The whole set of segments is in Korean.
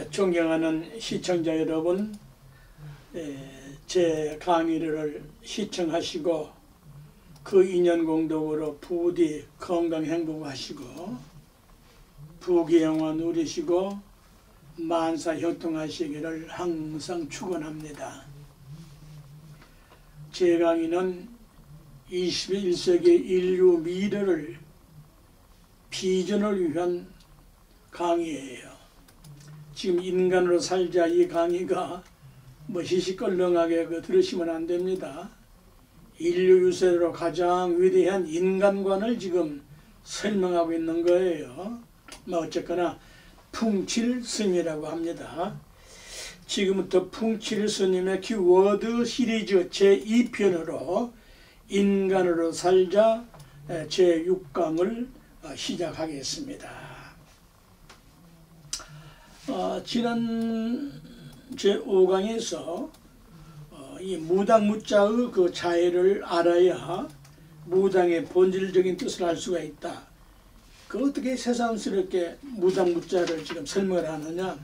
존경하는 시청자 여러분, 제 강의를 시청하시고 그 인연공덕으로 부디 건강 행복하시고 부귀영화 누리시고 만사형통하시기를 항상 축원합니다. 제 강의는 21세기 인류 미래를 비전을 위한 강의예요. 지금 인간으로 살자 이 강의가 뭐 시시껄렁하게 들으시면 안 됩니다. 인류 유세로 가장 위대한 인간관을 지금 설명하고 있는 거예요. 뭐 어쨌거나 풍칠스님이라고 합니다. 지금부터 풍칠스님의 키워드 시리즈 제2편으로 인간으로 살자 제6강을 시작하겠습니다. 지난 제5강에서 이 무당무자의 그 자해를 알아야 무당의 본질적인 뜻을 알 수가 있다. 그 어떻게 새삼스럽게 무당무자를 지금 설명을 하느냐.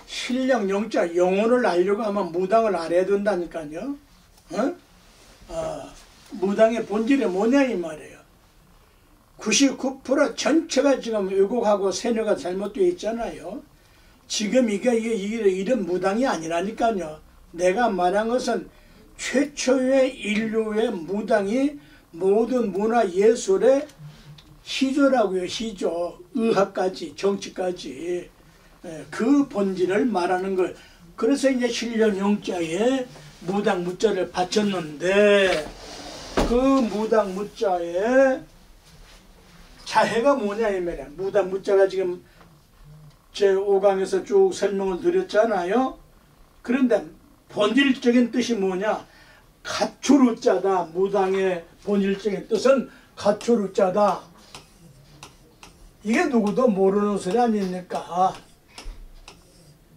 신령 영자 영혼을 알려고 하면 무당을 알아야 된다니까요. 무당의 본질이 뭐냐 이 말이에요. 99% 전체가 지금 왜곡하고 세뇌가 잘못되어 있잖아요. 지금 이게 이런 무당이 아니라니까요. 내가 말한 것은 최초의 인류의 무당이 모든 문화 예술의 시조라고요. 시조, 의학까지 정치까지 그 본질을 말하는 걸. 그래서 이제 신령 영자에 무당 무자를 바쳤는데 그 무당 무자에 자해가 뭐냐 이 말이야. 무당 무자가 지금 제5강에서 쭉 설명을 드렸잖아요. 그런데 본질적인 뜻이 뭐냐? 가초루자다. 무당의 본질적인 뜻은 가초루자다. 이게 누구도 모르는 소리 아닙니까?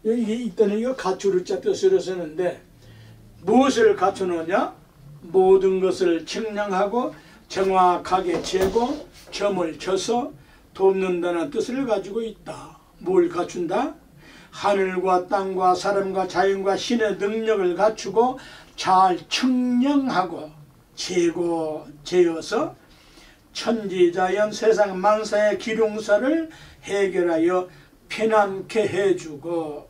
이게 있더니 이거 가초루자 뜻으로 쓰는데 무엇을 갖춰놓냐? 모든 것을 측량하고 정확하게 재고 점을 쳐서 돕는다는 뜻을 가지고 있다. 뭘 갖춘다? 하늘과 땅과 사람과 자연과 신의 능력을 갖추고 잘 측량하고 재어서 천지자연 세상 만사의 기룡사를 해결하여 편안케 해주고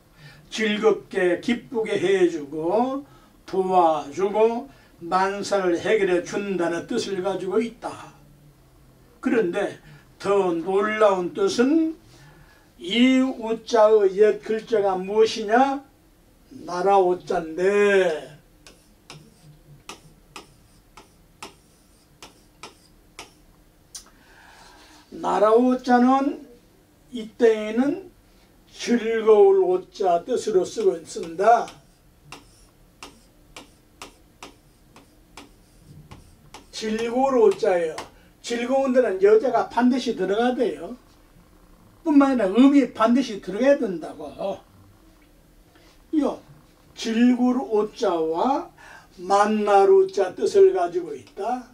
즐겁게 기쁘게 해주고 도와주고 만사를 해결해 준다는 뜻을 가지고 있다. 그런데 더 놀라운 뜻은 이 우자의 옛 글자가 무엇이냐? 나라 오자인데 나라 오자는 이때에는 즐거울 오자 뜻으로 쓴다. 즐거울 오자예요. 즐거운 데는 여자가 반드시 들어가야 돼요. 뿐만 아니라 음이 반드시 들어가야 된다고. 요 즐거울 오자와 만날 오자 뜻을 가지고 있다.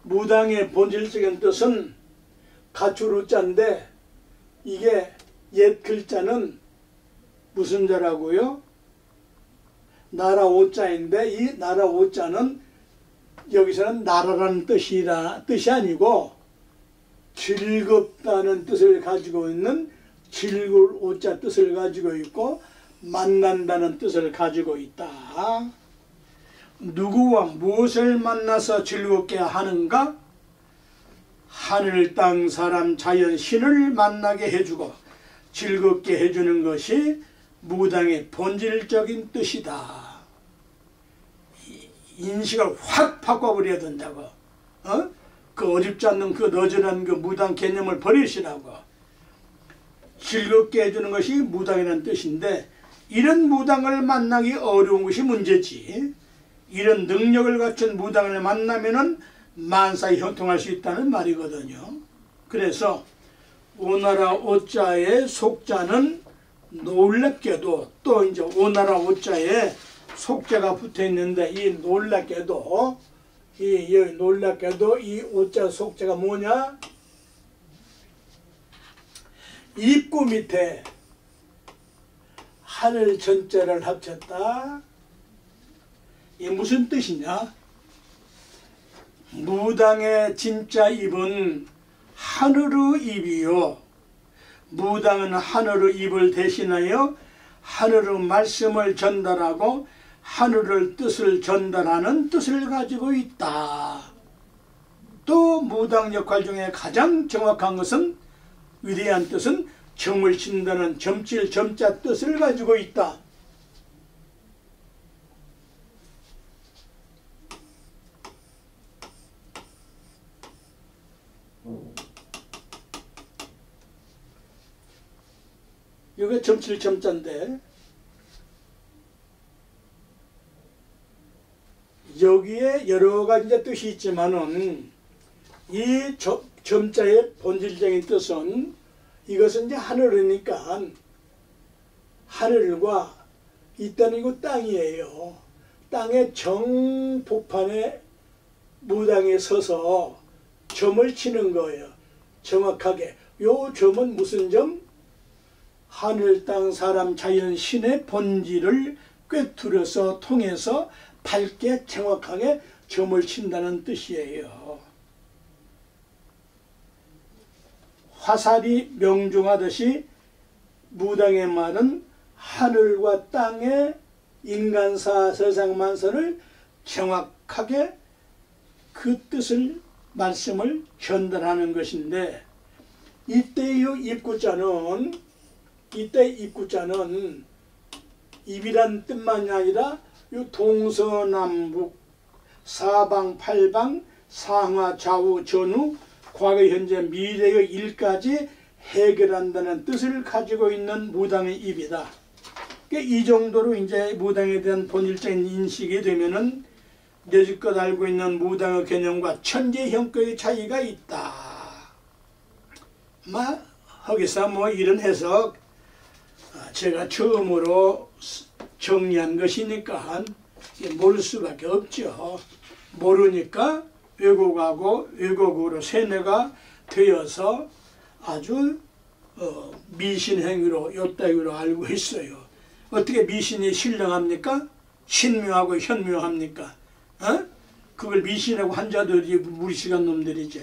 무당의 본질적인 뜻은 가출우자인데 이게 옛 글자는 무슨 자라고요? 나라 오자인데 이 나라 오자는 여기서는 나라라는 뜻이 아니고 즐겁다는 뜻을 가지고 있는 즐거울 오자 뜻을 가지고 있고 만난다는 뜻을 가지고 있다. 누구와 무엇을 만나서 즐겁게 하는가? 하늘, 땅, 사람, 자연, 신을 만나게 해주고 즐겁게 해주는 것이 무당의 본질적인 뜻이다. 인식을 확 바꿔버려야 된다고. 그 어줍지 않는 그 너절한 그 무당 개념을 버리시라고. 즐겁게 해주는 것이 무당이라는 뜻인데 이런 무당을 만나기 어려운 것이 문제지. 이런 능력을 갖춘 무당을 만나면은 만사에 형통할 수 있다는 말이거든요. 그래서 오나라 오자의 속자는 놀랍게도 또 이제 오나라 오자의 속자가 붙어 있는데 이 놀랍게도 이 오자 속자가 뭐냐? 입구 밑에 하늘 전자를 합쳤다. 이게 무슨 뜻이냐? 무당의 진짜 입은 하늘의 입이요. 무당은 하늘의 입을 대신하여 하늘의 말씀을 전달하고 하늘의 뜻을 전달하는 뜻을 가지고 있다. 또 무당 역할 중에 가장 정확한 것은, 위대한 뜻은 점을 친다는 점칠 점자 뜻을 가지고 있다. 이게 점칠 점자인데 여기에 여러 가지 뜻이 있지만은 이 점자의 본질적인 뜻은, 이것은 이제 하늘이니까 하늘과 있다는 거 땅이에요. 땅의 정복판에 무당에 서서 점을 치는 거예요. 정확하게. 요 점은 무슨 점? 하늘, 땅, 사람, 자연, 신의 본질을 꿰뚫어서 통해서 밝게 정확하게 점을 친다는 뜻이에요. 화살이 명중하듯이 무당의 말은 하늘과 땅의 인간사 세상만사를 정확하게 그 뜻을, 말씀을 전달하는 것인데, 이때의 입구자는 입이란 뜻만이 아니라 이 동서남북 사방팔방 상하 좌우 전후 과거 현재 미래의 일까지 해결한다는 뜻을 가지고 있는 무당의 입이다. 이 정도로 이제 무당에 대한 본질적인 인식이 되면은 여지껏 알고 있는 무당의 개념과 천재형과의 차이가 있다. 거기서 이런 해석 제가 처음으로 정리한 것이니까 모를 수밖에 없죠. 모르니까 왜곡하고 왜곡으로 세뇌가 되어서 아주 미신행위로 요따위로 알고 있어요. 어떻게 미신이 신령합니까? 신묘하고 현묘합니까? 그걸 미신하고 한자들이 무리시간 놈들이지.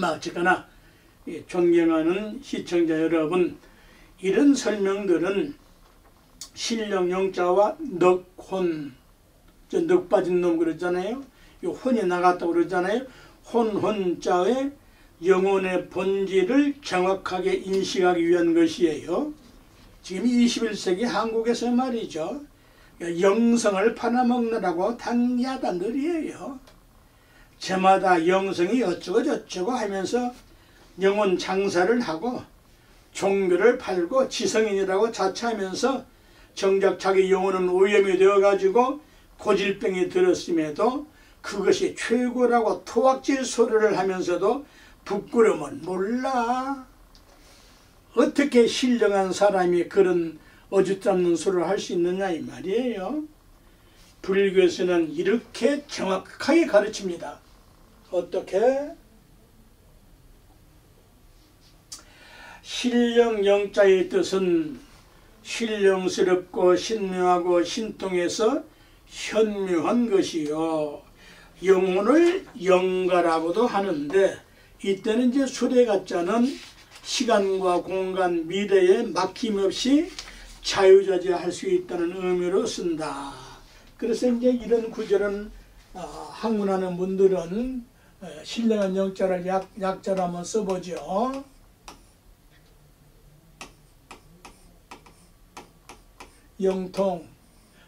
어쨌거나 존경하는 시청자 여러분, 이런 설명들은 신령 영자와 넉혼, 넉 빠진 놈 그러잖아요. 이 혼이 나갔다고 그러잖아요. 혼자의 영혼의 본질을 정확하게 인식하기 위한 것이에요. 지금 21세기 한국에서 말이죠. 영성을 팔아먹느라고 당야단들이에요. 저마다 영성이 어쩌고 저쩌고 하면서 영혼 장사를 하고 종교를 팔고 지성인이라고 자처하면서 정작 자기 영혼은 오염이 되어가지고 고질병이 들었음에도 그것이 최고라고 토악질 소리를 하면서도 부끄러움은 몰라. 어떻게 신령한 사람이 그런 어짓없는 소리를 할 수 있느냐 이 말이에요. 불교에서는 이렇게 정확하게 가르칩니다. 어떻게? 신령 영자의 뜻은 신령스럽고 신묘하고 신통해서 현묘한 것이요. 영혼을 영가라고도 하는데, 이때는 이제 수레가자는 시간과 공간, 미래에 막힘없이 자유자재할 수 있다는 의미로 쓴다. 그래서 이제 이런 구절은 학문하는 분들은 신령한 영자를 약자로 한번 써보죠. 영통,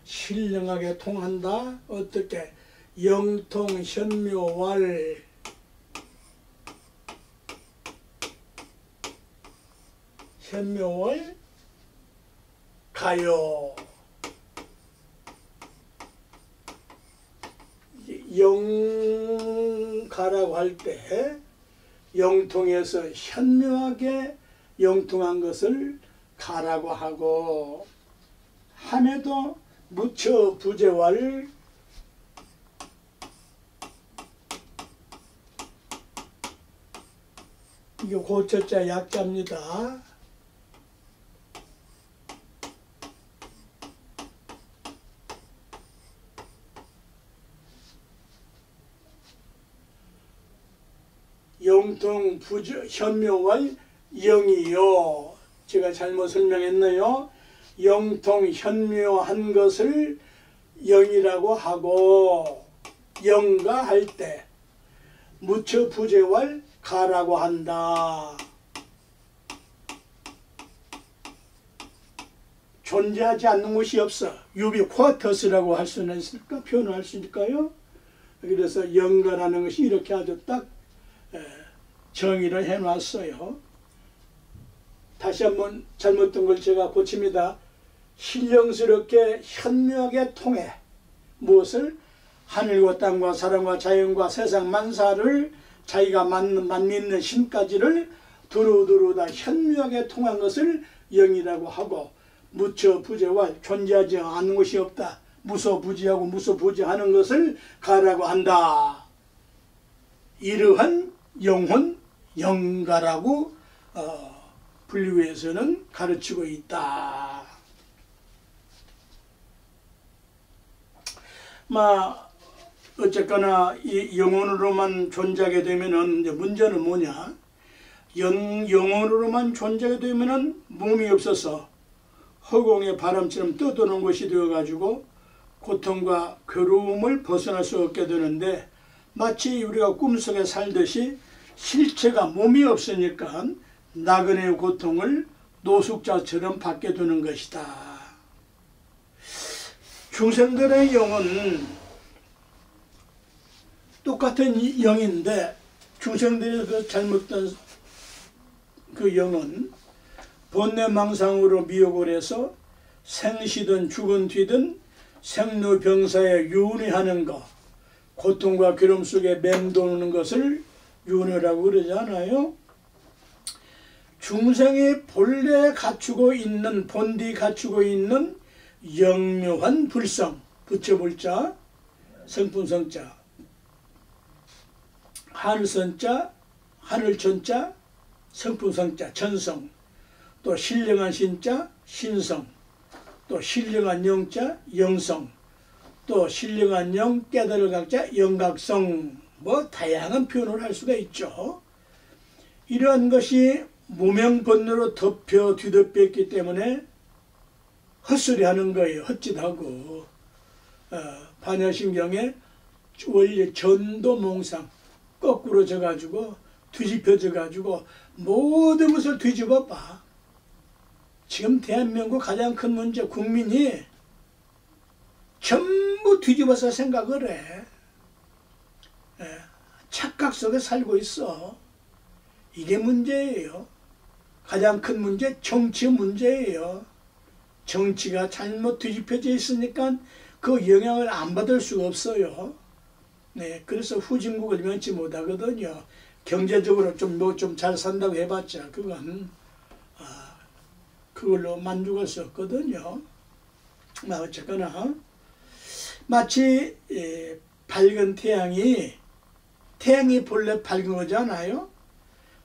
신령하게 통한다. 어떻게? 영통 현묘왈, 현묘월 가요. 영가라고 할 때 영통에서 현묘하게 영통한 것을 가라고 하고, 함에도 무처 부재왈 이게 고처자 약자입니다. 영통 부저 현묘왈 영이요. 제가 잘못 설명했네요. 영통 현묘한 것을 영이라고 하고 영가 할 때 무처 부재왈 가라고 한다. 존재하지 않는 것이 없어. 유비쿼터스라고 할 수는 있을까? 표현할 수 있을까요? 그래서 영가라는 것이 이렇게 아주 딱 정의를 해놨어요. 다시 한번 잘못된 걸 제가 고칩니다. 신령스럽게 현묘하게 통해 무엇을? 하늘과 땅과 사람과 자연과 세상 만사를 자기가 만밌는 신까지를 두루두루 다 현묘하게 통한 것을 영이라고 하고 무처 부재와 존재하지 않는 것이 없다. 무소부지하고 무소부지하는 것을 가라고 한다. 이러한 영혼 영가라고 분류에서는 가르치고 있다. 어쨌거나 이 영혼으로만 존재하게 되면은 이제 문제는 뭐냐? 영혼으로만 존재하게 되면은 몸이 없어서 허공의 바람처럼 떠도는 것이 되어가지고 고통과 괴로움을 벗어날 수 없게 되는데 마치 우리가 꿈속에 살듯이 실체가 몸이 없으니까 나그네의 고통을 노숙자처럼 받게 되는 것이다. 중생들의 영은 똑같은 영인데 중생들의 그 잘못된 그 영은 본내망상으로 미혹을 해서 생시든 죽은 뒤든 생로병사에 윤회하는 것, 고통과 괴로움 속에 맴도는 것을 윤회라고 그러지 않아요? 중생이 본래 갖추고 있는, 본디 갖추고 있는 영묘한 불성, 부처불자, 성품성자, 하늘선자, 하늘천자, 성품성자, 천성, 또 신령한 신자, 신성, 또 신령한 영자, 영성, 또 신령한 영, 깨달을 각자, 영각성, 다양한 표현을 할 수가 있죠. 이러한 것이 무명번뇌로 덮여 뒤덮였기 때문에 헛소리 하는 거예요. 헛짓하고. 반야신경에 원래 전도몽상 거꾸로 져가지고 뒤집혀져가지고 모든 것을 뒤집어 봐. 지금 대한민국 가장 큰 문제, 국민이 전부 뒤집어서 생각을 해. 착각 속에 살고 있어. 이게 문제예요. 가장 큰 문제, 정치 문제예요. 정치가 잘못 뒤집혀져 있으니까 그 영향을 안 받을 수가 없어요. 그래서 후진국을 면치 못하거든요. 경제적으로 좀 잘 산다고 해봤자 그건 그걸로 만족할 수 없거든요. 어쨌거나 마치 밝은 태양이 본래 밝은 거잖아요.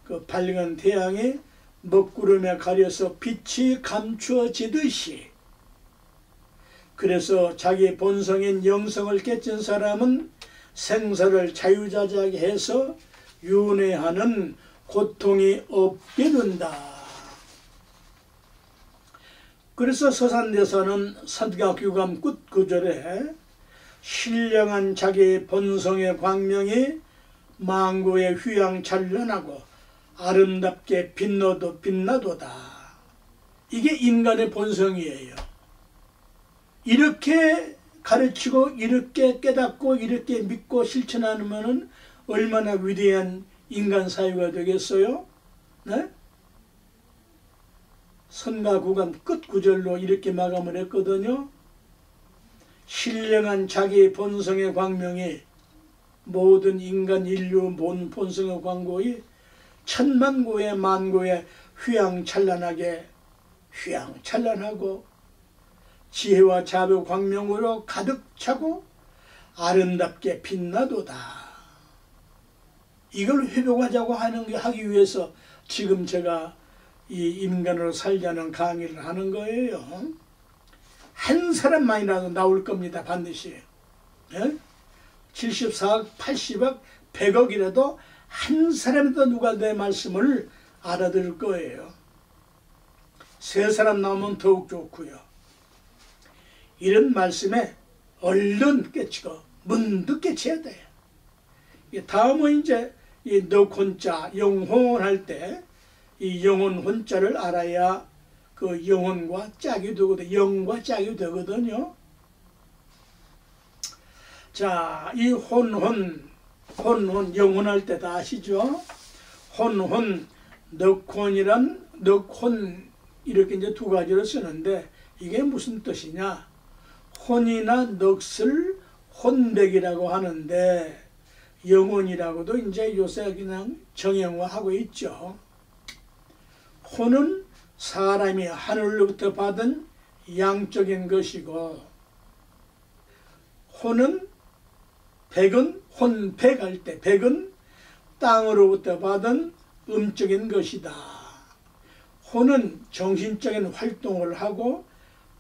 그 밝은 태양이 먹구름에 가려서 빛이 감추어지듯이, 그래서 자기 본성인 영성을 깨친 사람은 생사를 자유자재하게 해서 윤회하는 고통이 없게 된다. 그래서 서산대사는 선각유감 끝구절에 신령한 자기 본성의 광명이 망고의 휘황찬란하고 아름답게 빛나도다. 이게 인간의 본성이에요. 이렇게 가르치고 이렇게 깨닫고 이렇게 믿고 실천하면 얼마나 위대한 인간 사유가 되겠어요? 네? 선가구감 끝구절로 이렇게 마감을 했거든요. 신령한 자기 본성의 광명이 모든 인간 인류 본성의 광고이 천만고의 만고의 휘황찬란하고 지혜와 자비 광명으로 가득 차고 아름답게 빛나도다. 이걸 회복하자고 하기 위해서 지금 제가 이 인간으로 살자는 강의를 하는 거예요. 한 사람만이라도 나올 겁니다. 반드시. 예? 74억, 80억, 100억이라도 한 사람이라도 누가 내 말씀을 알아들을 거예요. 세 사람 나오면 더욱 좋고요. 이런 말씀에 얼른 깨치고 문득 깨쳐야 돼요. 다음은 이제 이 넉혼자, 영혼할 때 이 영혼 혼자를 알아야 그 영혼과 짝이 되거든요. 영과 짝이 되거든요. 자, 이 혼혼, 영혼할 때 다 아시죠? 혼혼, 넉혼이란 넉혼 이렇게 이제 두 가지로 쓰는데 이게 무슨 뜻이냐? 혼이나 넋을 혼백이라고 하는데 영혼이라고도 이제 요새 그냥 정형화하고 있죠. 혼은 사람이 하늘로부터 받은 양적인 것이고 백은 혼백할 때 백은 땅으로부터 받은 음적인 것이다. 혼은 정신적인 활동을 하고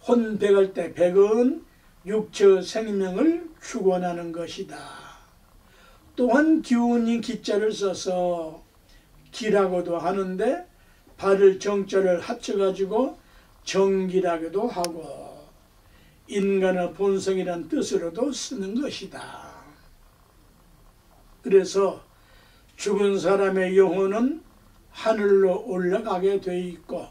혼백할 때 백은 육체 생명을 축원하는 것이다. 또한 기운이 기자를 써서 기라고도 하는데 발을 정자를 합쳐가지고 정기라고도 하고 인간의 본성이란 뜻으로도 쓰는 것이다. 그래서 죽은 사람의 영혼은 하늘로 올라가게 돼 있고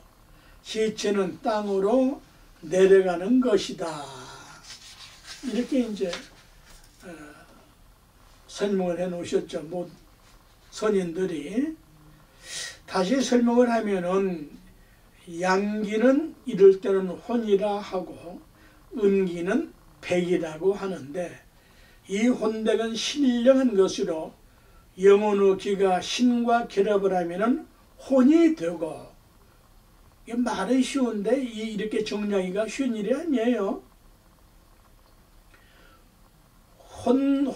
시체는 땅으로 내려가는 것이다. 이렇게 이제 설명을 해 놓으셨죠. 뭐 선인들이. 다시 설명을 하면은 양기는 이럴 때는 혼이라 하고 음기는 백이라고 하는데 이 혼백은 신령한 것으로 영혼의 기가 신과 결합을 하면은 혼이 되고 이게 말은 쉬운데 이렇게 정리하기가 쉬운 일이 아니에요.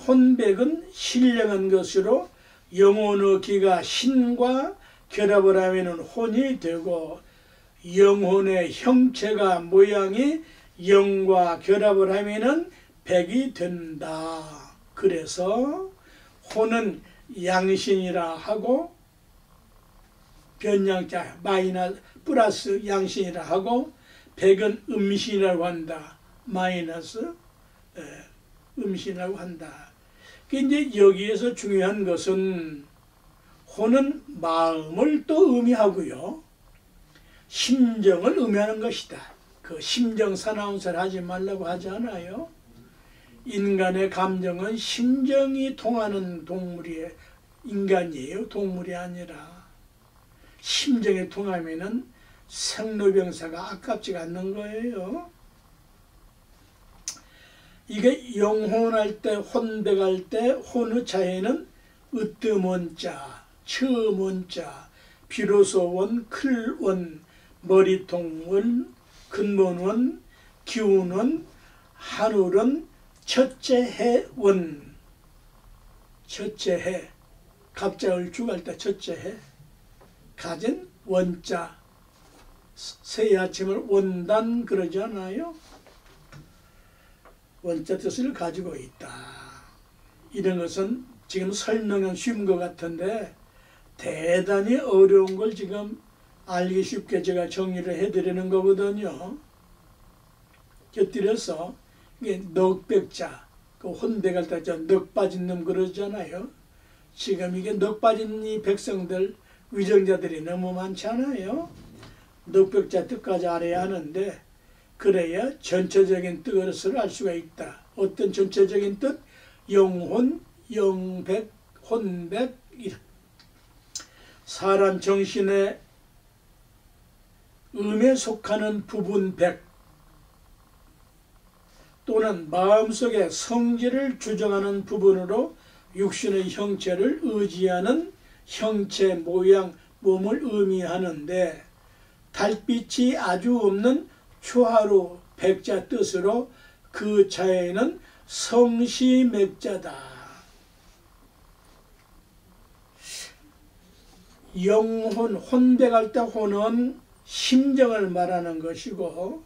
혼백은 신령한 것으로 영혼의 기가 신과 결합을 하면 혼이 되고 영혼의 형체가 모양이 영과 결합을 하면 백이 된다. 그래서 혼은 양신이라 하고 변양자 마이너스 플러스 양신이라 하고 백은 음신이라고 한다. 마이너스 음신이라고 한다. 이제 여기에서 중요한 것은 혼은 마음을 또 의미하고요. 심정을 의미하는 것이다. 그 심정 사나운서를 하지 말라고 하지 않아요. 인간의 감정은 심정이 통하는 동물이 인간이에요. 동물이 아니라. 심정이 통하면은 생로병사가 아깝지가 않는 거예요. 이게 영혼할 때, 혼백할 때 혼의 자에는 으뜸원 자, 처음원 자, 비로소원, 클원, 머리통원, 근본원, 기운원, 하늘원, 첫째해원. 첫째해, 갑자을축 할 때 첫째해. 가진 원자, 새해 아침을 원단 그러지 않아요? 원자 뜻을 가지고 있다. 이런 것은 지금 설명은 쉬운 것 같은데 대단히 어려운 걸 지금 알기 쉽게 제가 정리를 해드리는 거거든요. 곁들여서 이게 넉백자, 그 혼백할 때 넉 빠진 놈 그러잖아요. 지금 이게 넉 빠진 이 백성들 위정자들이 너무 많잖아요. 넉백자 뜻까지 알아야 하는데 그래야 전체적인 뜻을 알 수가 있다. 어떤 전체적인 뜻? 영혼, 영백, 혼백. 사람 정신의 음에 속하는 부분 백 또는 마음속의 성질을 주정하는 부분으로 육신의 형체를 의지하는 형체, 모양, 몸을 의미하는데 달빛이 아주 없는 초하루 백자 뜻으로 그 자에는 성시맥자다. 영혼, 혼백할 때 혼은 심정을 말하는 것이고,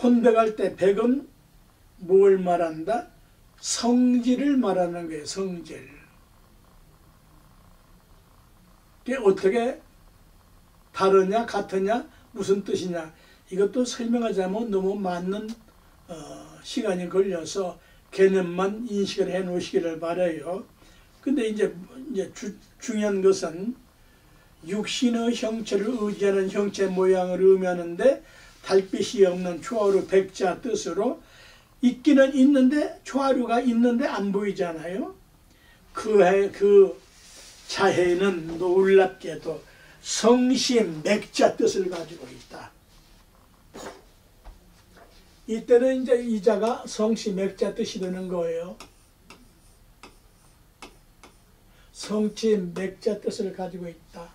혼백할 때 백은 뭘 말한다? 성질을 말하는 거예요. 성질. 그게 어떻게 다르냐 같으냐 무슨 뜻이냐, 이것도 설명하자면 너무 많은 시간이 걸려서 개념만 인식을 해 놓으시기를 바라요. 근데 이제 중요한 것은 육신의 형체를 의지하는 형체 모양을 의미하는데, 달빛이 없는 초하루 백자 뜻으로 있기는 있는데 초하루가 있는데 안 보이잖아요. 그 자해는 놀랍게도 성시맥자 뜻을 가지고 있다. 이때는 이제 이 자가 성시맥자 뜻이 되는 거예요. 성시맥자 뜻을 가지고 있다.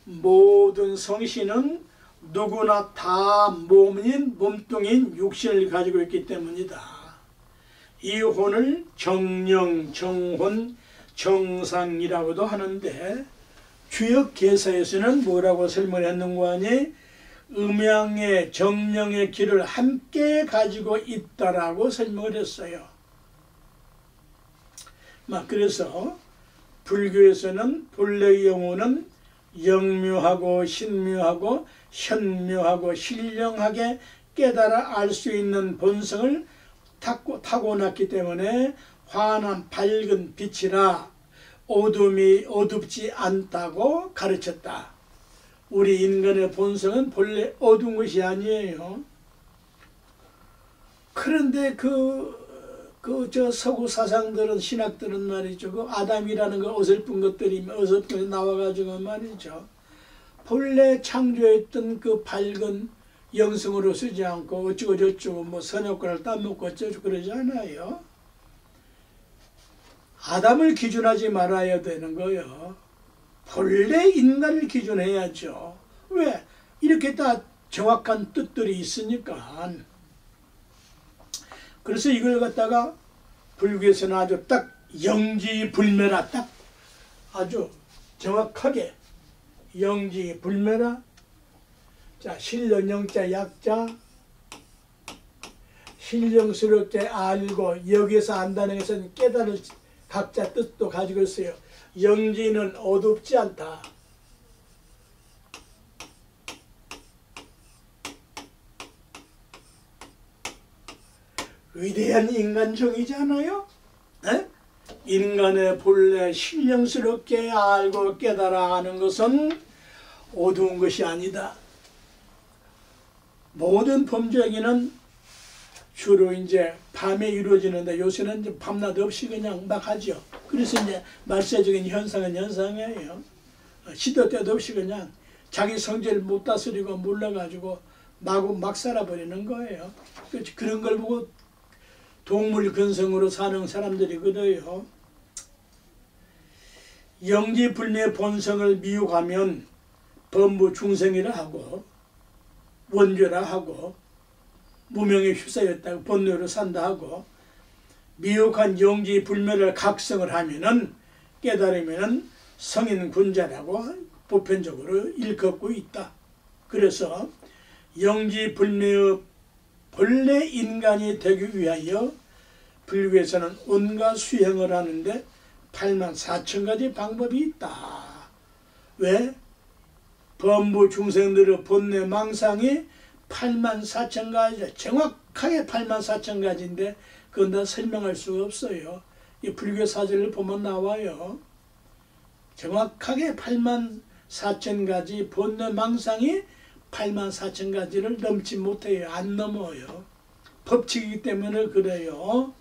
모든 성시는 누구나 다 몸뚱인 육신을 가지고 있기 때문이다. 이 혼을 정령, 정혼, 정상이라고도 하는데, 주역개사에서는 뭐라고 설명했는가 하니, 음양의 정령의 길을 함께 가지고 있다라고 설명을 했어요. 그래서 불교에서는 본래의 영혼은 영묘하고 신묘하고 현묘하고 신령하게 깨달아 알 수 있는 본성을 타고났기 때문에 환한 밝은 빛이라 어둠이 어둡지 않다고 가르쳤다. 우리 인간의 본성은 본래 어두운 것이 아니에요. 그런데 저 서구 사상들은, 신학들은 말이죠, 그 아담이라는 그 어설픈 것들이 나와가지고 말이죠, 본래 창조했던 그 밝은 영성으로 쓰지 않고 어쩌고 저쩌고 뭐 선역과를 따먹고 어쩌고 그러지 않아요. 아담을 기준하지 말아야 되는 거예요. 본래 인간을 기준해야죠. 왜? 이렇게 다 정확한 뜻들이 있으니까. 그래서 이걸 갖다가 불교에서는 아주 딱 영지불매라, 딱 아주 정확하게 영지불매라. 자, 신령영자 약자, 신령스럽게 알고 여기서 안다는 것은 깨달을 각자 뜻도 가지고 있어요. 영지는 어둡지 않다. 위대한 인간정이잖아요. 에? 인간의 본래 신령스럽게 알고 깨달아 하는 것은 어두운 것이 아니다. 모든 범죄행위는 주로 이제 밤에 이루어지는데, 요새는 이제 밤낮 없이 그냥 막 하죠. 그래서 이제 말세적인 현상은 현상이에요. 시도 때도 없이 그냥 자기 성질을 못 다스리고 몰라가지고 막 살아버리는 거예요. 그런 걸 보고 동물 근성으로 사는 사람들이 그래요. 영지불매 본성을 미혹하면 범부 중생이라 하고 원죄라 하고 무명에 휩싸였다고 번뇌로 산다 하고, 미혹한 영지불매를 각성을 하면은, 깨달으면은 성인군자라고 보편적으로 일컫고 있다. 그래서 영지불매의 본래 인간이 되기 위하여 불교에서는 온갖 수행을 하는데 84,000가지 방법이 있다. 왜? 범부 중생들의 본뇌 망상이 84,000가지, 정확하게 84,000가지인데 그건 다 설명할 수가 없어요. 이 불교 사전을 보면 나와요. 정확하게 84,000가지 본뇌 망상이 84,000가지를 넘지 못해요. 안 넘어요. 법칙이기 때문에 그래요.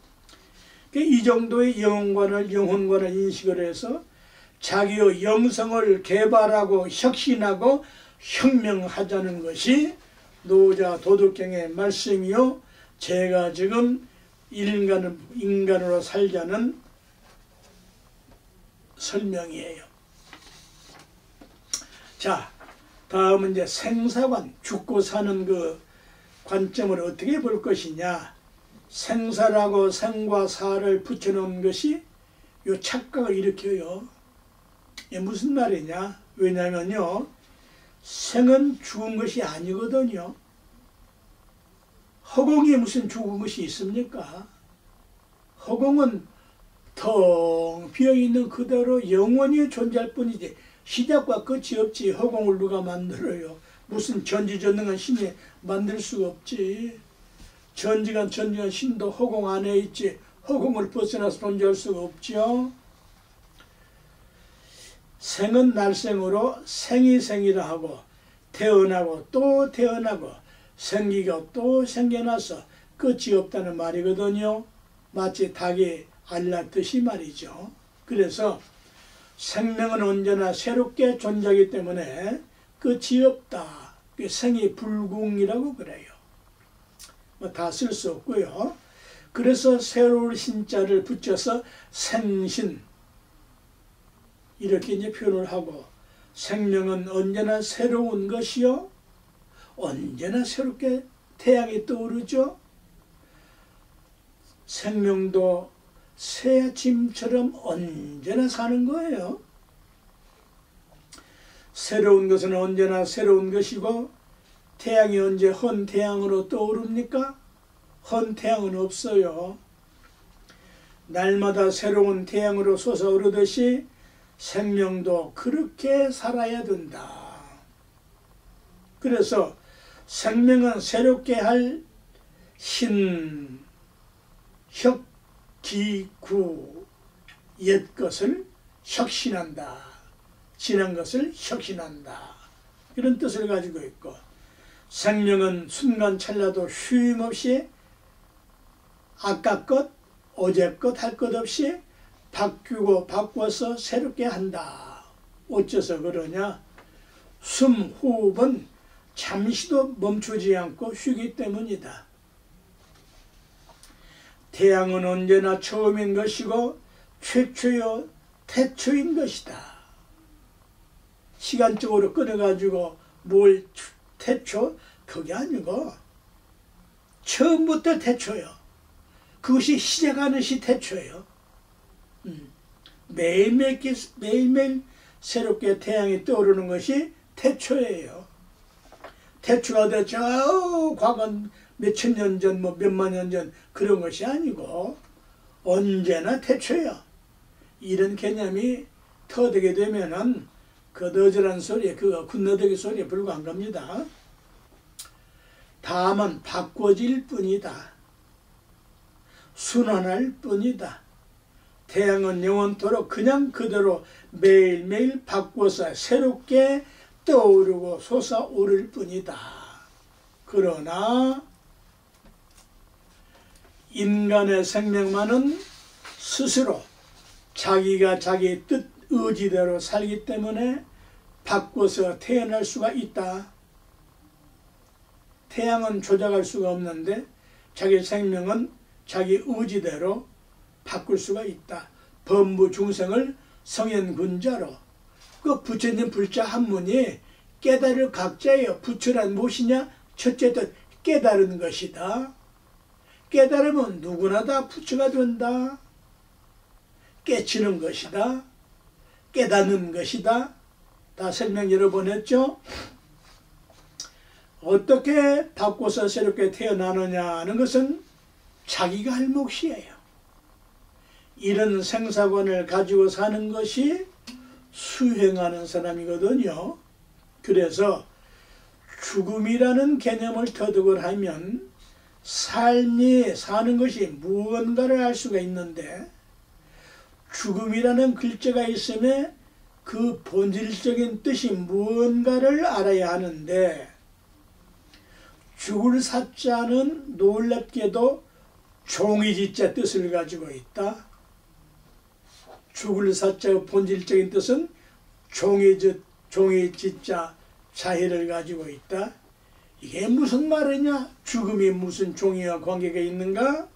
이 정도의 영혼관을 인식을 해서 자기의 영성을 개발하고 혁신하고 혁명하자는 것이 노자 도덕경의 말씀이요, 제가 지금 인간으로 살자는 설명이에요. 자, 다음은 이제 생사관, 죽고 사는 그 관점을 어떻게 볼 것이냐. 생사라고 생과 사를 붙여놓은 것이 요 착각을 일으켜요. 이게 무슨 말이냐. 왜냐면요, 생은 죽은 것이 아니거든요. 허공이 무슨 죽은 것이 있습니까? 허공은 텅 비어있는 그대로 영원히 존재할 뿐이지 시작과 끝이 없지. 허공을 누가 만들어요? 무슨 전지전능한 신이 만들 수가 없지. 전지간 신도 허공 안에 있지 허공을 벗어나서 존재할 수가 없죠. 생은 날생으로 생이 생이라 하고 태어나고 또 태어나고 생기고 또 생겨나서 끝이 없다는 말이거든요. 마치 닭이 알 낳듯이 말이죠. 그래서 생명은 언제나 새롭게 존재하기 때문에 끝이 없다. 생이 불궁이라고 그래요. 다 쓸 수 없고요. 그래서 새로운 신자를 붙여서 생신 이렇게 이제 표현을 하고, 생명은 언제나 새로운 것이요, 언제나 새롭게 태양이 떠오르죠. 생명도 새 아침처럼 언제나 사는 거예요. 새로운 것은 언제나 새로운 것이고, 태양이 언제 헌 태양으로 떠오릅니까? 헌 태양은 없어요. 날마다 새로운 태양으로 솟아오르듯이 생명도 그렇게 살아야 된다. 그래서 생명은 새롭게 할 신, 혁, 기, 구, 옛 것을 혁신한다. 지난 것을 혁신한다. 이런 뜻을 가지고 있고, 생명은 순간 찰나도 쉼없이 아까 것, 어제 것 할 것 없이 바뀌고 바꿔서 새롭게 한다. 어째서 그러냐? 숨, 호흡은 잠시도 멈추지 않고 쉬기 때문이다. 태양은 언제나 처음인 것이고 최초요 태초인 것이다. 시간적으로 끊어가지고 뭘 태초? 그게 아니고 처음부터 태초요. 그것이 시작하는 시 태초예요. 매일매일 새롭게 태양이 떠오르는 것이 태초예요. 태초가 저 과거 몇천 년 전, 몇만 년 전 그런 것이 아니고 언제나 태초예요. 이런 개념이 터득이 되면은 그 너절한 소리에, 그 군너더기 소리에 불과한 겁니다. 다만 바꿔질 뿐이다. 순환할 뿐이다. 태양은 영원토록 그냥 그대로 매일매일 바꿔서 새롭게 떠오르고 솟아오를 뿐이다. 그러나 인간의 생명만은 스스로 자기가 자기 뜻 의지대로 살기 때문에 바꿔서 태어날 수가 있다. 태양은 조작할 수가 없는데 자기 생명은 자기 의지대로 바꿀 수가 있다. 범부 중생을 성현군자로. 그 부처님 불자 한문이 깨달을 각자예요. 부처란 무엇이냐? 첫째 뜻 깨달은 것이다. 깨달으면 누구나 다 부처가 된다. 깨치는 것이다. 깨닫는 것이다. 다 설명 여러 번 했죠. 어떻게 바꿔서 새롭게 태어나느냐 하는 것은 자기가 할 몫이에요. 이런 생사관을 가지고 사는 것이 수행하는 사람이거든요. 그래서 죽음이라는 개념을 터득을 하면 삶이 사는 것이 무언가를 알 수가 있는데, 죽음이라는 글자가 있으면 그 본질적인 뜻이 무언가를 알아야 하는데, 죽을 사자는 놀랍게도 종이지자 뜻을 가지고 있다. 죽을 사자의 본질적인 뜻은 종이지자 자해를 가지고 있다. 이게 무슨 말이냐? 죽음이 무슨 종이와 관계가 있는가?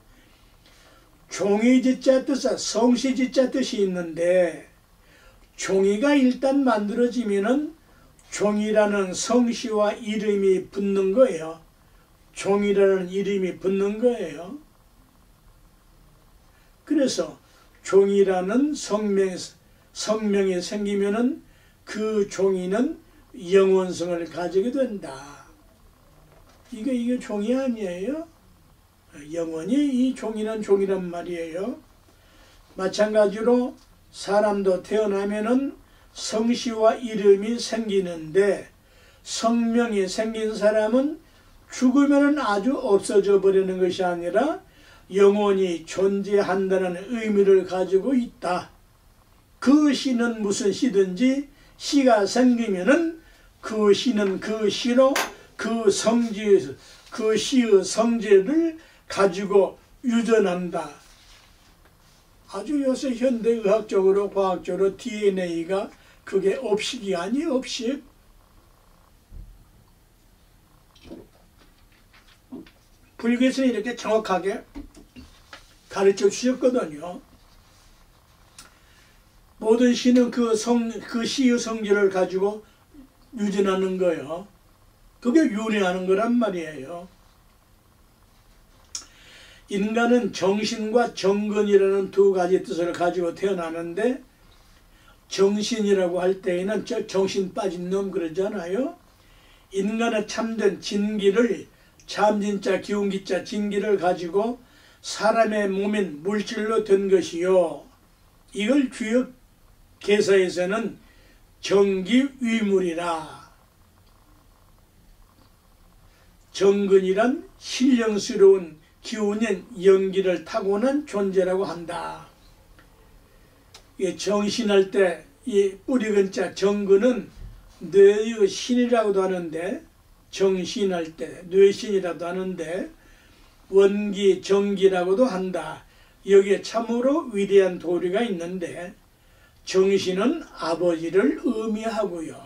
종이지자 뜻은 성시지자 뜻이 있는데, 종이가 일단 만들어지면은 종이라는 성씨와 이름이 붙는 거예요. 종이라는 이름이 붙는 거예요. 그래서 종이라는 성명이 생기면은 그 종이는 영원성을 가지게 된다. 이게 종이 아니에요? 영원히 이 종이란 종이란 말이에요. 마찬가지로 사람도 태어나면은 성씨와 이름이 생기는데 성명이 생긴 사람은 죽으면 아주 없어져 버리는 것이 아니라 영원히 존재한다는 의미를 가지고 있다. 그 시는 무슨 시든지 시가 생기면은 그 시는 그 시로 그 시의 성질을 가지고 유전한다. 아주 요새 현대의학적으로 과학적으로 DNA가 그게 업식이 아니에요. 업식. 불교에서는 이렇게 정확하게 가르쳐 주셨거든요. 모든 시는 그 시의 성질을 가지고 유전하는 거예요. 그게 윤회하는 거란 말이에요. 인간은 정신과 정근이라는 두 가지 뜻을 가지고 태어나는데 정신이라고 할 때에는 저 정신 빠진 놈 그러잖아요. 인간의 참된 진기를 참진자 기운기자 진기를 가지고 사람의 몸인 물질로 된 것이요. 이걸 주역 개사에서는 정기위물이라. 정근이란 신령스러운 기운인 연기를 타고난 존재라고 한다. 정신할 때 이 뿌리근자 정근은 뇌의 신이라고도 하는데 정신할 때 뇌신이라도 하는데 원기 정기라고도 한다. 여기에 참으로 위대한 도리가 있는데 정신은 아버지를 의미하고요.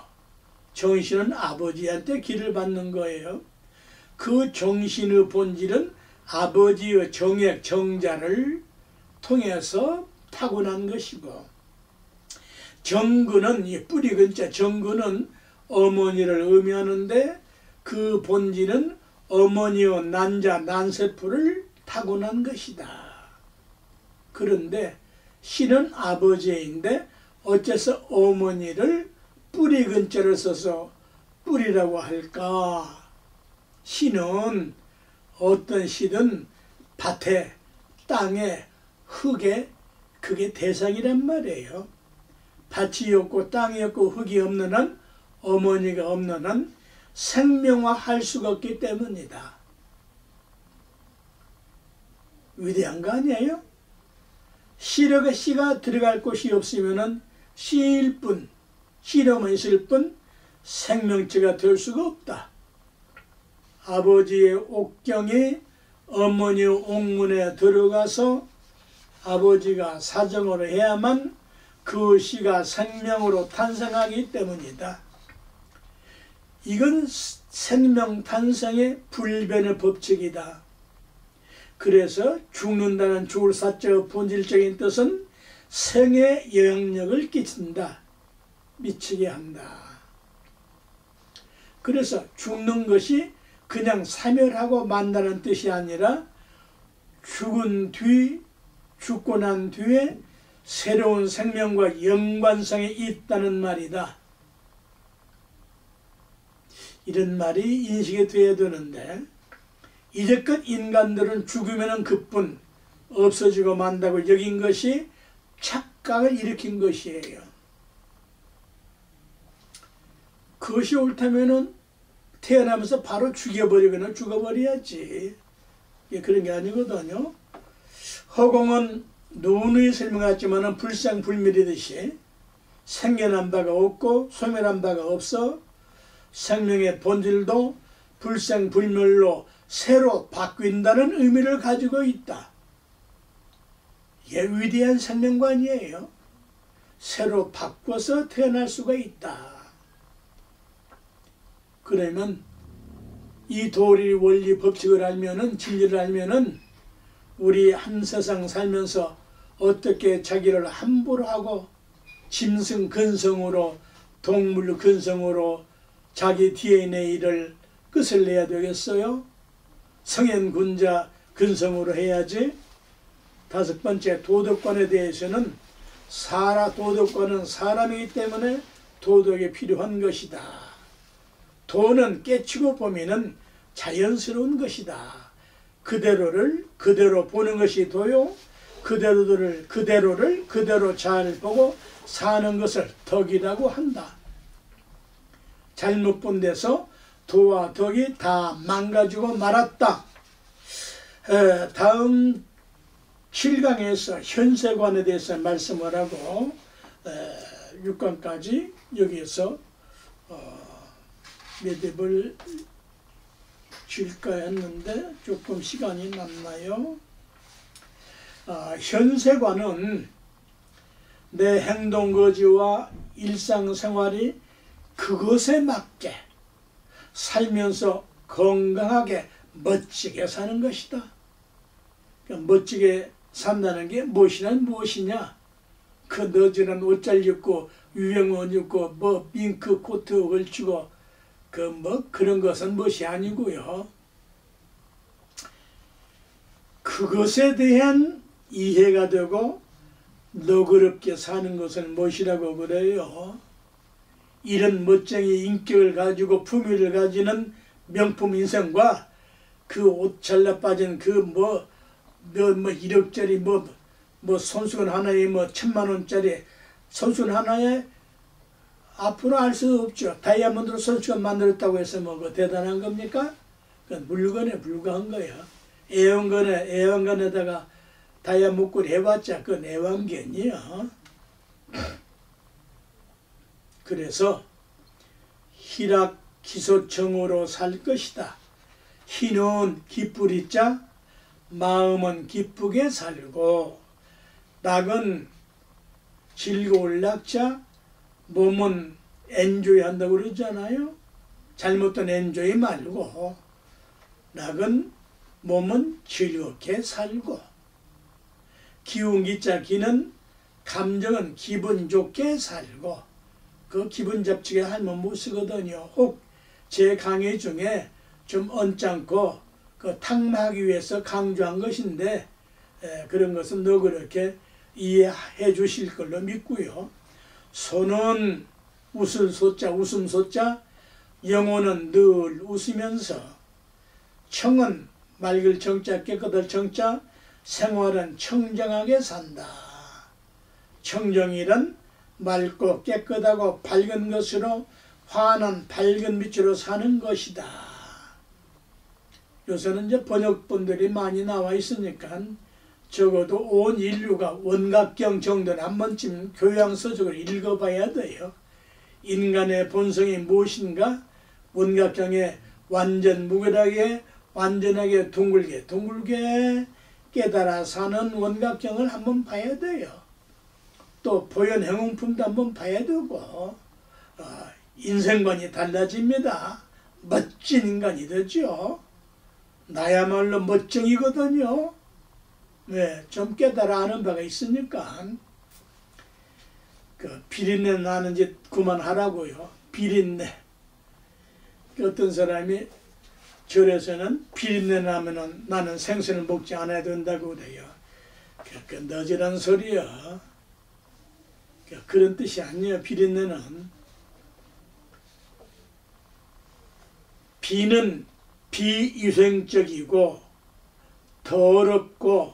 정신은 아버지한테 기를 받는 거예요. 그 정신의 본질은 아버지의 정액 정자를 통해서 타고난 것이고 정근은 이 뿌리근자 정근은 어머니를 의미하는데 그 본질은 어머니의 난자 난세포를 타고난 것이다. 그런데 신은 아버지인데 어째서 어머니를 뿌리근자를 써서 뿌리라고 할까? 신은 어떤 시든 밭에 땅에 흙에 그게 대상이란 말이에요. 밭이 없고 땅이 없고 흙이 없는 한 어머니가 없는 한 생명화할 수가 없기 때문이다. 위대한 거 아니에요? 씨가 들어갈 곳이 없으면 씨일 뿐, 씨름은 있을 뿐 생명체가 될 수가 없다. 아버지의 옥경이 어머니의 옥문에 들어가서 아버지가 사정을 해야만 그 씨가 생명으로 탄생하기 때문이다. 이건 생명 탄생의 불변의 법칙이다. 그래서 죽는다는 죽을 사자의 본질적인 뜻은 생에 영향력을 끼친다. 미치게 한다. 그래서 죽는 것이 그냥 사멸하고 만다는 뜻이 아니라 죽고 난 뒤에 새로운 생명과 연관성이 있다는 말이다. 이런 말이 인식이 되어야 되는데 이제껏 인간들은 죽으면 그뿐 없어지고 만다고 여긴 것이 착각을 일으킨 것이에요. 그것이 옳다면 태어나면서 바로 죽여버리거나 죽어버려야지. 그런 게 아니거든요. 허공은 누누이 설명했지만 불생불멸이듯이 생겨난 바가 없고 소멸한 바가 없어 생명의 본질도 불생불멸로 새로 바뀐다는 의미를 가지고 있다. 이게 위대한 생명관이에요. 새로 바꿔서 태어날 수가 있다. 그러면 이 도리 원리 법칙을 알면은 진리를 알면은 우리 한 세상 살면서 어떻게 자기를 함부로 하고 짐승 근성으로 동물 근성으로 자기 DNA를 끝을 내야 되겠어요? 성현군자 근성으로 해야지. 다섯 번째, 도덕관에 대해서는 도덕관은 사람이기 때문에 도덕이 필요한 것이다. 도는 깨치고 보면은 자연스러운 것이다. 그대로를 그대로 보는 것이 도요. 그대로를 그대로 잘 보고 사는 것을 덕이라고 한다. 잘못 본 데서 도와 덕이 다 망가지고 말았다. 다음 7강에서 현세관에 대해서 말씀을 하고 6강까지 여기에서 매듭을 칠까 했는데 조금 시간이 남나요? 현세관은 내 행동거지와 일상생활이 그것에 맞게 살면서 건강하게 멋지게 사는 것이다. 멋지게 산다는 게 무엇이냐? 그 너지난 옷잘 입고 유행옷 입고 뭐 밍크 코트 걸치고 그런 것은 멋이 아니고요. 그것에 대한 이해가 되고 너그럽게 사는 것을 멋이라고 그래요. 이런 멋쟁이 인격을 가지고 품위를 가지는 명품 인생과 그 옷 잘라 빠진 1억짜리 손수건 하나에 1000만원짜리 손수건 하나에 앞으로 알 수 없죠. 다이아몬드로 손수건 만들었다고 해서 대단한 겁니까? 그건 물건에 불과한 거야. 애완간에다가 다이아 목걸이 해봤자 그건 애완견이야. 그래서 희락기소청으로 살 것이다. 희는 기쁘리자, 마음은 기쁘게 살고, 낙은 즐거울 낙자, 몸은 엔조이 한다고 그러잖아요. 잘못된 엔조이 말고 낙은 몸은 즐겁게 살고, 기운기자 기는 감정은 기분 좋게 살고, 그 기분 잡치게 하면 못 쓰거든요. 혹 제 강의 중에 좀 언짢고 탕마하기 위해서 강조한 것인데 그런 것은 너그럽게 이해해 주실 걸로 믿고요. 소는 웃을 소자, 웃음 소자, 영혼은 늘 웃으면서, 청은 맑을 청자, 깨끗할 청자, 생활은 청정하게 산다. 청정이란 맑고 깨끗하고 밝은 것으로 환한 밝은 빛으로 사는 것이다. 요새는 이제 번역본들이 많이 나와 있으니까 적어도 온 인류가 원각경 정도는 한 번쯤 교양서적으로 읽어봐야 돼요. 인간의 본성이 무엇인가? 원각경에 완전무결하게 완전하게 둥글게 깨달아 사는 원각경을 한번 봐야 돼요. 또 보현행용품도 한번 봐야 되고, 인생관이 달라집니다. 멋진 인간이 되죠. 나야말로 멋쟁이거든요. 네, 좀 깨달아 아는 바가 있으니까 비린내 나는 짓 그만하라고요. 비린내. 어떤 사람이 절에서는 비린내 나면은 나는 생선을 먹지 않아야 된다고 그래요. 그 너지란 소리야. 그런 뜻이 아니에요. 비린내는 비는 비위생적이고 더럽고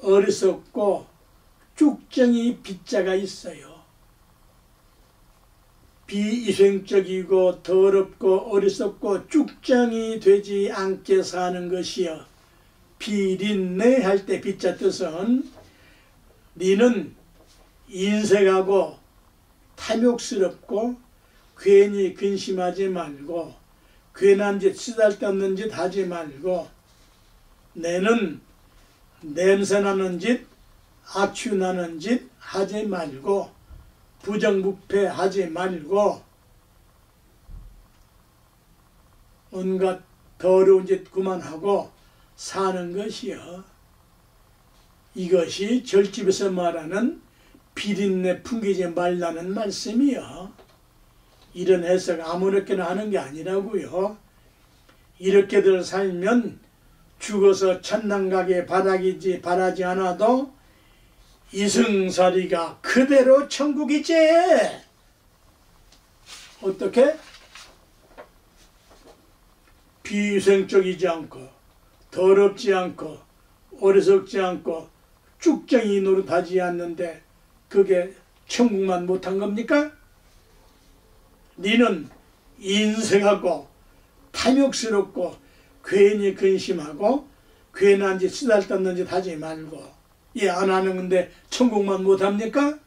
어리석고 쭉정이 비자가 있어요. 비위생적이고 더럽고 어리석고 쭉정이 되지 않게 사는 것이요. 비린내 할 때 비자 뜻은 니는 인색하고 탐욕스럽고 괜히 근심하지 말고 괜한 짓 쓰잘데없는 짓 하지 말고 내는 냄새나는 짓 악취나는 짓 하지 말고 부정부패 하지 말고 온갖 더러운 짓 그만하고 사는 것이요. 이것이 절집에서 말하는 비린내 풍기지 말라는 말씀이요. 이런 해석 아무렇게나 하는 게 아니라고요. 이렇게들 살면 죽어서 천당 가게 바라지 않아도 이승사리가 그대로 천국이지. 어떻게? 비위생적이지 않고 더럽지 않고 어리석지 않고 쭉정이 노릇하지 않는데 그게 천국만 못한 겁니까? 니는 인색하고 탐욕스럽고 괜히 근심하고 괜한 짓 쓰잘데없는 짓 하지 말고 안 하는 건데 천국만 못합니까?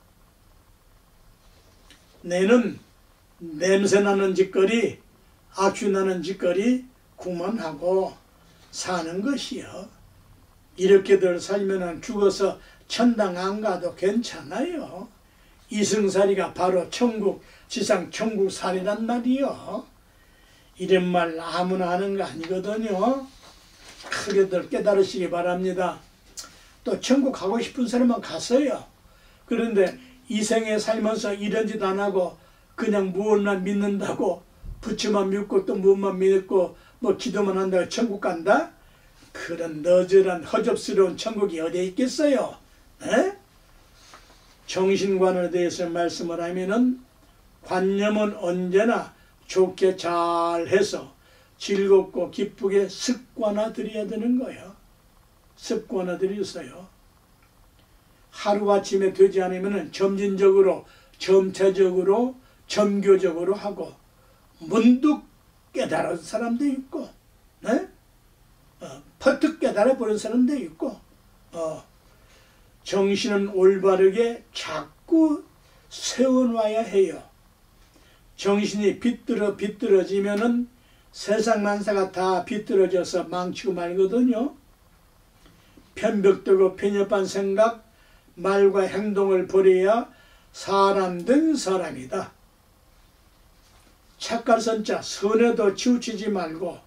내는 냄새나는 짓거리 악취나는 짓거리 그만하고 사는 것이요. 이렇게들 살면은 죽어서 천당 안 가도 괜찮아요. 이승사리가 바로 천국, 지상 천국살이란 말이요. 이런 말 아무나 하는 거 아니거든요. 크게들 깨달으시기 바랍니다. 또 천국 가고 싶은 사람은 갔어요. 그런데 이 생에 살면서 이런 짓 안 하고 그냥 무엇만 믿는다고 부처만 믿고 또 무엇만 믿고 뭐 기도만 한다고 천국 간다? 그런 너저런 허접스러운 천국이 어디에 있겠어요? 에? 정신관에 대해서 말씀을 하면은 관념은 언제나 좋게 잘해서 즐겁고 기쁘게 습관화들여야 되는 거예요. 습관화들였어요. 하루아침에 되지 않으면 점진적으로 점차적으로 점교적으로 하고 문득 깨달은 사람도 있고 네? 퍼뜩 깨달아 버린 사람도 있고 정신은 올바르게 자꾸 세워놔야 해요. 정신이 비뚤어지면은 세상 만사가 다 비뚤어져서 망치고 말거든요. 편벽되고 편협한 생각, 말과 행동을 버려야 사람된 사람이다. 착할 선자 선에도 치우치지 말고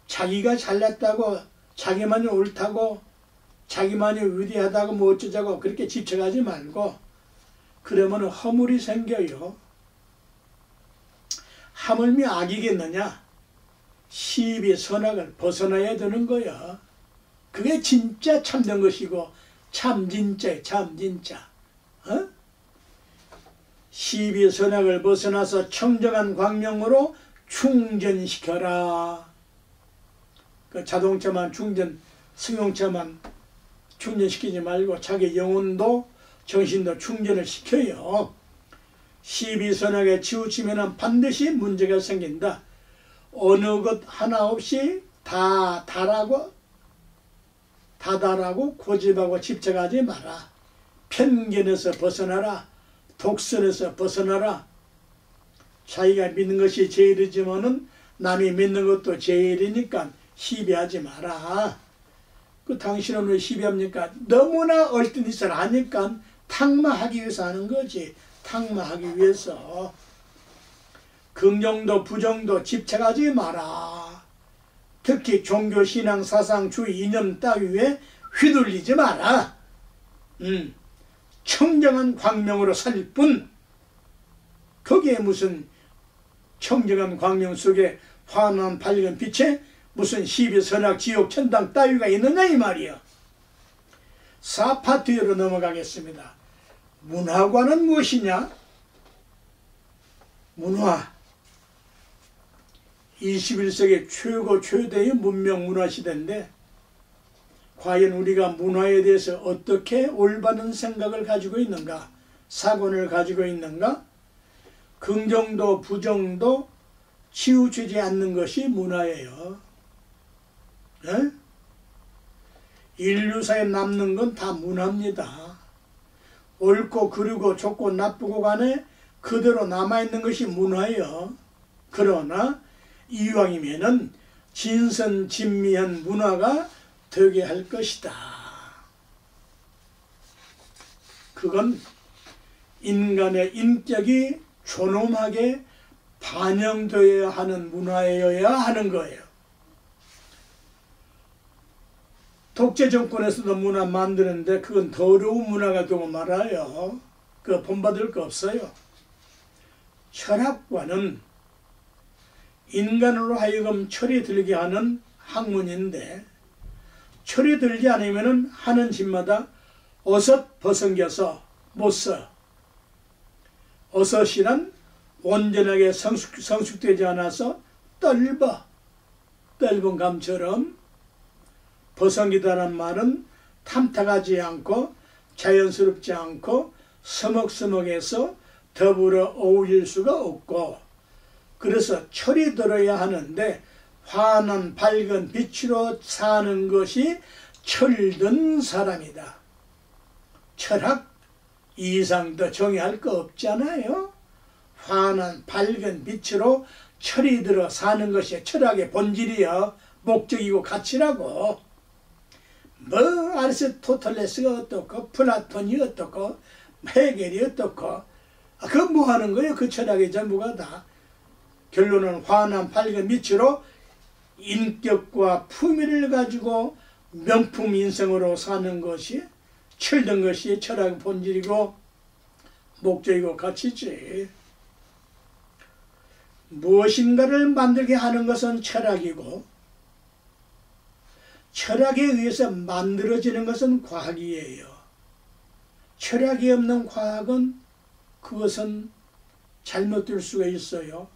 자기가 잘났다고 자기만이 옳다고 자기만이 위대하다고 뭐 어쩌자고 그렇게 집착하지 말고 그러면 허물이 생겨요. 하물며 악이겠느냐? 시비 선악을 벗어나야 되는 거야. 그게 진짜 참된 것이고 참 진짜야. 참 진짜. 시비 선악을 벗어나서 청정한 광명으로 충전시켜라. 그 자동차만 승용차만 충전시키지 말고 자기 영혼도 정신도 충전을 시켜요. 시비 선악에 치우치면 반드시 문제가 생긴다. 어느 것 하나 없이 다 다라고 고집하고 집착하지 마라. 편견에서 벗어나라. 독선에서 벗어나라. 자기가 믿는 것이 제일이지만은 남이 믿는 것도 제일이니까 시비하지 마라. 그 당신은 왜 시비합니까? 너무나 얼뜬 짓을 하니까 탕마하기 위해서 하는 거지. 탕마하기 위해서. 긍정도 부정도 집착하지 마라. 특히 종교, 신앙, 사상, 주의, 이념 따위에 휘둘리지 마라. 청정한 광명으로 살 뿐. 거기에 무슨 청정한 광명 속에 환한 밝은 빛에 무슨 시비 선악 지옥 천당 따위가 있느냐 이 말이야. 4파트로 넘어가겠습니다. 문화관은 무엇이냐? 문화. 21세기 최대의 문명 문화 시대인데 과연 우리가 문화에 대해서 어떻게 올바른 생각을 가지고 있는가? 사고를 가지고 있는가? 긍정도 부정도 치우치지 않는 것이 문화예요. 에? 인류사에 남는 건 다 문화입니다. 옳고 그르고 좋고 나쁘고 간에 그대로 남아있는 것이 문화예요. 그러나 이왕이면은 진선진미한 문화가 되게 할 것이다. 그건 인간의 인격이 존엄하게 반영되어야 하는 문화여야 하는 거예요. 독재 정권에서도 문화 만드는데 그건 더러운 문화가 되고 말아요. 그거 본받을 거 없어요. 철학과는 인간으로 하여금 철이 들게 하는 학문인데, 철이 들지 않으면 하는 짓마다 어슷 벗어겨서 못 써. 어슷이란 온전하게 성숙되지 않아서 떫은 감처럼, 벗어기다는 말은 탐탁하지 않고 자연스럽지 않고 서먹서먹해서 더불어 어울릴 수가 없고, 그래서 철이 들어야 하는데 환한 밝은 빛으로 사는 것이 철든 사람이다. 철학 이상 더 정의할 거 없잖아요. 환한 밝은 빛으로 철이 들어 사는 것이 철학의 본질이요, 목적이고 가치라고. 뭐 아리스토텔레스가 어떻고 플라톤이 어떻고 헤겔이 어떻고, 그 뭐 하는 거예요? 그 철학의 전부가 다. 결론은 환한 밝은 빛으로 인격과 품위를 가지고 명품 인생으로 사는 것이 철든 것이 철학의 본질이고 목적이고 가치지. 무엇인가를 만들게 하는 것은 철학이고, 철학에 의해서 만들어지는 것은 과학이에요. 철학이 없는 과학은 그것은 잘못될 수가 있어요.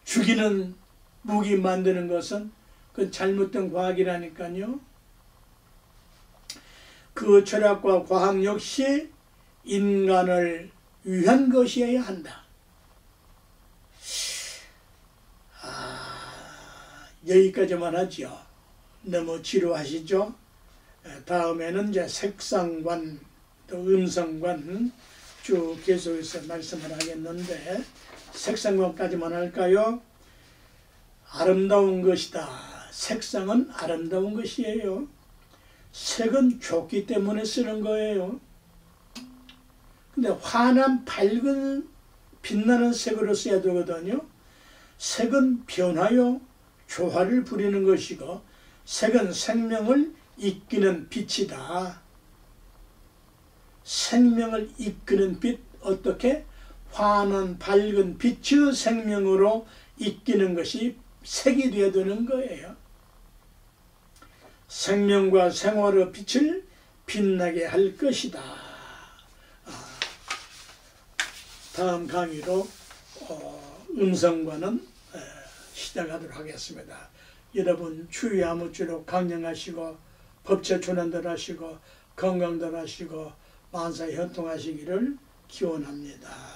죽이는 무기 만드는 것은 그건 잘못된 과학이라니까요. 그 철학과 과학 역시 인간을 위한 것이어야 한다. 여기까지만 하죠. 너무 지루하시죠? 다음에는 이제 색상관, 또 음성관 쭉 계속해서 말씀을 하겠는데, 색상관까지만 할까요? 아름다운 것이다. 색상은 아름다운 것이에요. 색은 좋기 때문에 쓰는 거예요. 근데 환한 밝은 빛나는 색으로 써야 되거든요. 색은 변화요, 조화를 부리는 것이고, 색은 생명을 이끄는 빛이다. 생명을 이끄는 빛, 어떻게? 환한 밝은 빛의 생명으로 이끄는 것이 색이 되어야 되는 거예요. 생명과 생활의 빛을 빛나게 할 것이다. 다음 강의로 음성과는 시작하도록 하겠습니다. 여러분 추위 아무쪼록 강령하시고 법체초난들 하시고 건강들 하시고 만사 현통하시기를 기원합니다.